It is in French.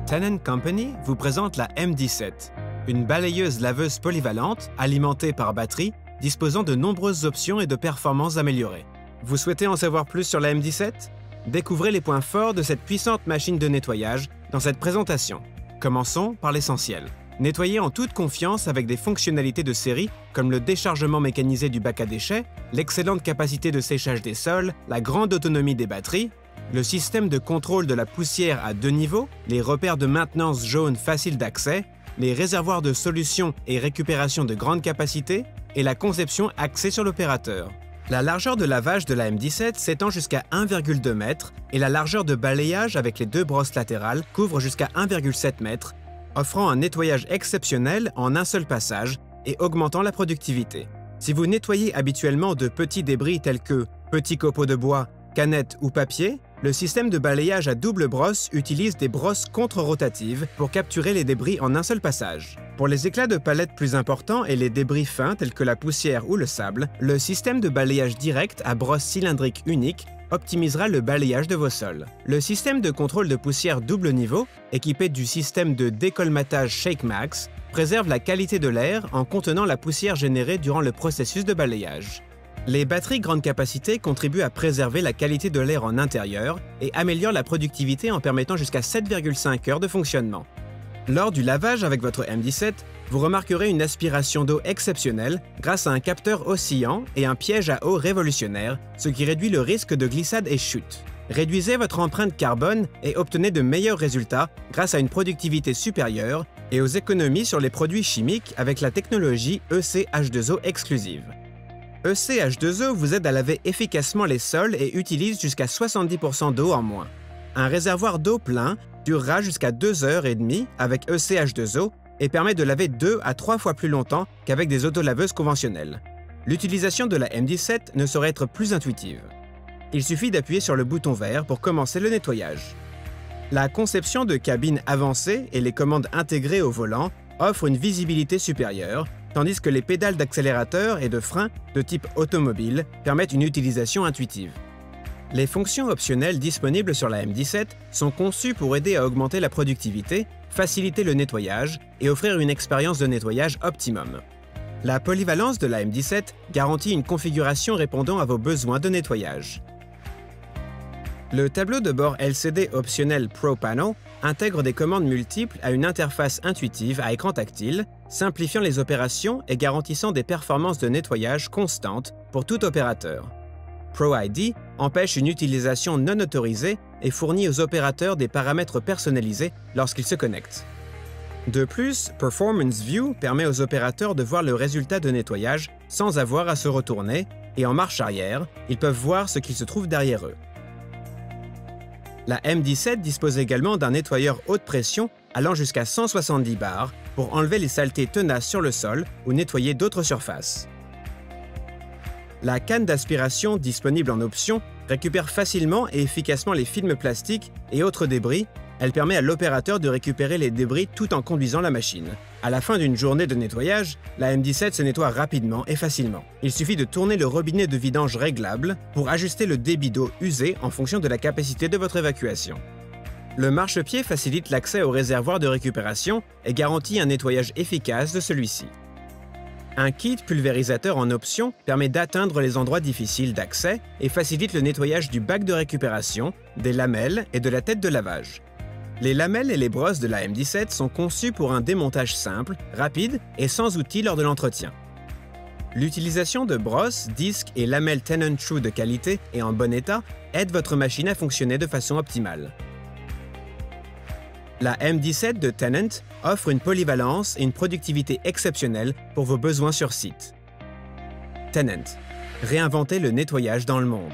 Tennant Company vous présente la M17, une balayeuse laveuse polyvalente alimentée par batterie disposant de nombreuses options et de performances améliorées. Vous souhaitez en savoir plus sur la M17? Découvrez les points forts de cette puissante machine de nettoyage dans cette présentation. Commençons par l'essentiel. Nettoyer en toute confiance avec des fonctionnalités de série comme le déchargement mécanisé du bac à déchets, l'excellente capacité de séchage des sols, la grande autonomie des batteries, le système de contrôle de la poussière à 2 niveaux, les repères de maintenance jaunes faciles d'accès, les réservoirs de solution et récupération de grande capacité et la conception axée sur l'opérateur. La largeur de lavage de la M17 s'étend jusqu'à 1,2 m et la largeur de balayage avec les 2 brosses latérales couvre jusqu'à 1,7 m, offrant un nettoyage exceptionnel en un seul passage et augmentant la productivité. Si vous nettoyez habituellement de petits débris tels que petits copeaux de bois, canettes ou papier, le système de balayage à double brosse utilise des brosses contre-rotatives pour capturer les débris en un seul passage. Pour les éclats de palette plus importants et les débris fins tels que la poussière ou le sable, le système de balayage direct à brosse cylindrique unique optimisera le balayage de vos sols. Le système de contrôle de poussière double niveau, équipé du système de décolmatage ShakeMax, préserve la qualité de l'air en contenant la poussière générée durant le processus de balayage. Les batteries grande capacité contribuent à préserver la qualité de l'air en intérieur et améliorent la productivité en permettant jusqu'à 7,5 heures de fonctionnement. Lors du lavage avec votre M17, vous remarquerez une aspiration d'eau exceptionnelle grâce à un capteur oscillant et un piège à eau révolutionnaire, ce qui réduit le risque de glissade et chute. Réduisez votre empreinte carbone et obtenez de meilleurs résultats grâce à une productivité supérieure et aux économies sur les produits chimiques avec la technologie ECH2O exclusive. ECH2O vous aide à laver efficacement les sols et utilise jusqu'à 70% d'eau en moins. Un réservoir d'eau plein durera jusqu'à 2h30 avec ECH2O et permet de laver 2 à 3 fois plus longtemps qu'avec des autolaveuses conventionnelles. L'utilisation de la M17 ne saurait être plus intuitive. Il suffit d'appuyer sur le bouton vert pour commencer le nettoyage. La conception de cabine avancée et les commandes intégrées au volant offrent une visibilité supérieure, tandis que les pédales d'accélérateur et de frein de type automobile permettent une utilisation intuitive. Les fonctions optionnelles disponibles sur la M17 sont conçues pour aider à augmenter la productivité, faciliter le nettoyage et offrir une expérience de nettoyage optimum. La polyvalence de la M17 garantit une configuration répondant à vos besoins de nettoyage. Le tableau de bord LCD optionnel Pro Panel intègre des commandes multiples à une interface intuitive à écran tactile, simplifiant les opérations et garantissant des performances de nettoyage constantes pour tout opérateur. ProID empêche une utilisation non autorisée et fournit aux opérateurs des paramètres personnalisés lorsqu'ils se connectent. De plus, Performance View permet aux opérateurs de voir le résultat de nettoyage sans avoir à se retourner et en marche arrière, ils peuvent voir ce qu'il se trouve derrière eux. La M17 dispose également d'un nettoyeur haute pression allant jusqu'à 170 bars pour enlever les saletés tenaces sur le sol ou nettoyer d'autres surfaces. La canne d'aspiration disponible en option récupère facilement et efficacement les films plastiques et autres débris. Elle permet à l'opérateur de récupérer les débris tout en conduisant la machine. À la fin d'une journée de nettoyage, la M17 se nettoie rapidement et facilement. Il suffit de tourner le robinet de vidange réglable pour ajuster le débit d'eau usé en fonction de la capacité de votre évacuation. Le marchepied facilite l'accès au réservoir de récupération et garantit un nettoyage efficace de celui-ci. Un kit pulvérisateur en option permet d'atteindre les endroits difficiles d'accès et facilite le nettoyage du bac de récupération, des lamelles et de la tête de lavage. Les lamelles et les brosses de la M17 sont conçues pour un démontage simple, rapide et sans outils lors de l'entretien. L'utilisation de brosses, disques et lamelles Tennant True de qualité et en bon état aide votre machine à fonctionner de façon optimale. La M17 de Tennant offre une polyvalence et une productivité exceptionnelles pour vos besoins sur site. Tennant. Réinventez le nettoyage dans le monde.